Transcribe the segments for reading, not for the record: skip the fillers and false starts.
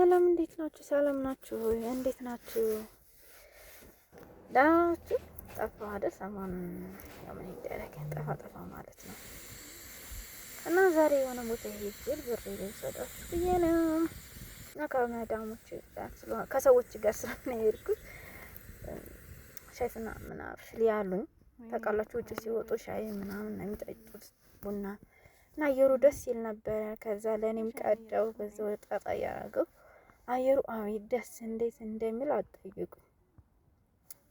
ሰላም እንዴት ናችሁ? ሰላም ናችሁ? እንዴት ናችሁ? ደህና ናችሁ? ጠፋ አይደል? ሰሞኑን ምን ይደረግ ጠፋ ማለት ነው። እና ዛሬ የሆነ ቦታ ሄጄ ብር ልሰጣችሁ ብዬ ነው እና ከመዳሞች ጋር ስለሆነ ከሰዎች ጋር ስለሆነ የሄድኩት ሻይና ምናምን ያሉኝ ታውቃላችሁ። ውጭ ሲወጡ ሻይ ምናምን ነው የሚጠጡት ቡና እና አየሩ ደስ ይል ነበረ። ከዛ ለእኔም ቀዳው በዛው ጣጣ ያደረገው አየሩ አቤት ደስ እንዴት እንደሚል አትጠይቁ።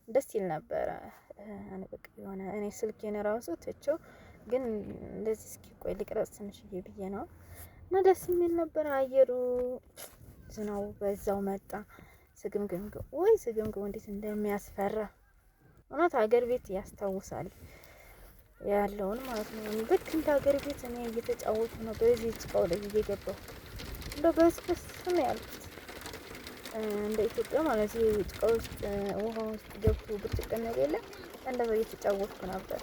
ደስ ይል ነበረ። እኔ በቃ የሆነ እኔ ስልኬን ራሱ ትቼው ግን እንደዚህ እስኪ ቆይ ልቅረጽ ትንሽዬ ብዬ ነው እና ደስ የሚል ነበረ አየሩ። ዝናቡ በዛው መጣ። ስግምግም እንዴት እንደሚያስፈራ እውነት ሀገር ቤት ያስታውሳል ያለውን ማለት ነው። ልክ እንደ ሀገር ቤት እኔ እየተጫወቱ ነው በዚህ ጭቃው ላይ እየገባሁ እንደው በስበስ ነው ያልኩት። እንደ ኢትዮጵያ ማለት ጭቃ ውስጥ ውሃ ውስጥ ገብቶ ብርጭቆ የሌለ እንደዛ እየተጫወትኩ ነበር።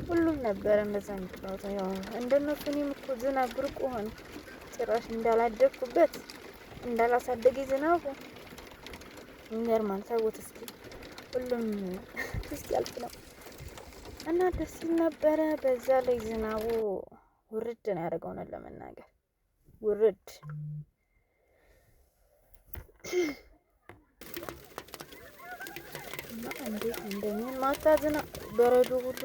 ሁሉም ነበር እንደዛ የሚጫወተው። ያው እንደነሱ እኔም እኮ ዝናብ ብርቁ ሆነ ጭራሽ እንዳላደግኩበት እንዳላሳደገ ዝናቡ ይገርማል። ተውት እስኪ ሁሉም እስኪ ያልፍ ነው እና ደስ ይል ነበረ። በዛ ላይ ዝናቡ ውርድ ነው ያደረገው ነው ለመናገር ውርድ እና እንዴት እንደሚል ማታ ዝናብ በረዶ ሁሉ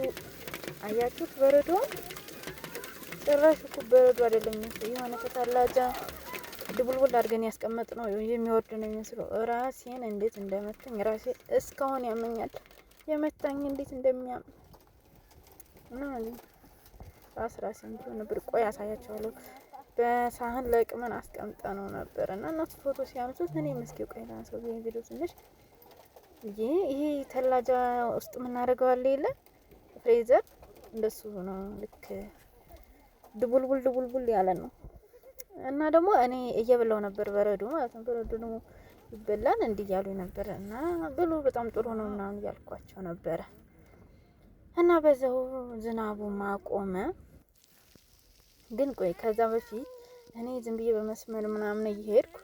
አያችሁት? በረዶ ጭራሽ እኮ በረዶ አይደለም የሆነ ከታላጃ ድቡልቡል አድርገን ያስቀመጥ ነው የሚወርድ ነው የሚመስለው። ራሴን እንዴት እንደመታኝ ራሴ እስካሁን ያመኛል። የመታኝ እንዴት እንደሚያም እና ራሴን ቢሆን ብርቆ ያሳያቸዋለሁ። በሳህን ለቅመን አስቀምጠነው ነበር እና እናቱ ፎቶ ሲያነሱት እኔ መስኪ ቆይና ሰው ቪዲዮ ትንሽ ይሄ ተላጃ ውስጥ የምናደርገው አለ የለ ፍሬዘር እንደሱ ነው። ልክ ድቡልቡል ያለ ነው እና ደግሞ እኔ እየበላው ነበር በረዶ ማለት ነው። በረዶ ደግሞ ይበላል እንዲህ እያሉኝ ነበር እና ብሉ በጣም ጥሩ ነው ምናምን እያልኳቸው ነበረ እና በዛው ዝናቡ ማቆመ። ግን ቆይ ከዛ በፊት እኔ ዝም ብዬ በመስመር ምናምን እየሄድኩ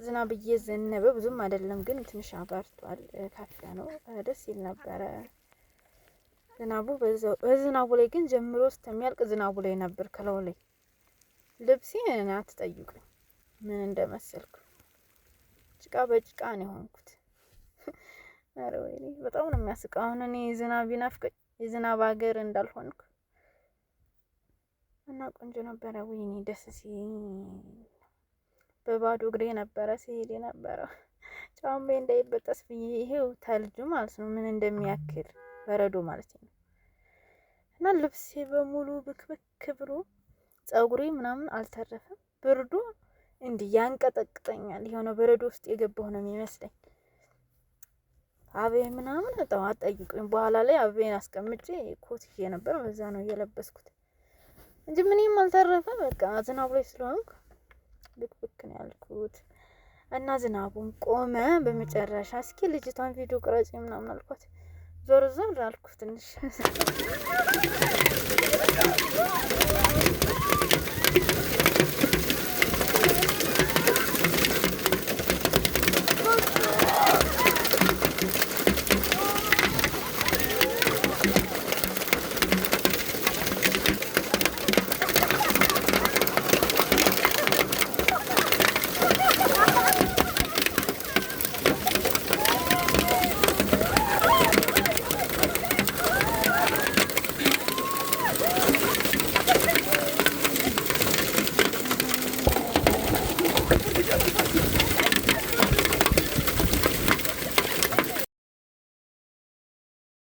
ዝናብ እየዘነበ ብዙም አይደለም ግን ትንሽ አባርቷል። ካፋ ነው ደስ ይል ነበረ ዝናቡ። በዝናቡ ላይ ግን ጀምሮ እስከሚያልቅ ዝናቡ ላይ ነበር። ከለው ላይ ልብሴ እኔ አትጠይቁኝ ምን እንደመሰልኩ ጭቃ በጭቃ ነው የሆንኩት። አረ ወይኔ በጣም ነው የሚያስቀው። አሁን እኔ ዝናብ ይናፍቀኝ የዝናብ ሀገር እንዳልሆንኩ እና ቆንጆ ነበረ። ወይኔ ደስ ሲል በባዶ እግሬ ነበረ ሲሄድ የነበረው ጫማዬ እንዳይበጠስ ብዬ ይሄው ተልጁ ማለት ነው ምን እንደሚያክል በረዶ ማለት ነው። እና ልብሴ በሙሉ ብክብክ ብሎ ፀጉሬ ምናምን አልተረፈም። ብርዱ እንዲህ ያንቀጠቅጠኛል። የሆነ በረዶ ውስጥ የገባሁ ነው የሚመስለኝ። አቤ ምናምን በጣም አጠይቁኝ። በኋላ ላይ አቤን አስቀምጬ ኮት ይዤ ነበር በዛ ነው እየለበስኩት እንጂ ምንም አልተረፈ። በቃ ዝናቡ ላይ ስለሆንኩ ብክብክ ነው ያልኩት እና ዝናቡን ቆመ በመጨረሻ። እስኪ ልጅቷን ቪዲዮ ቅረጽ ምናምን አልኳት። ዞር አልኩት ትንሽ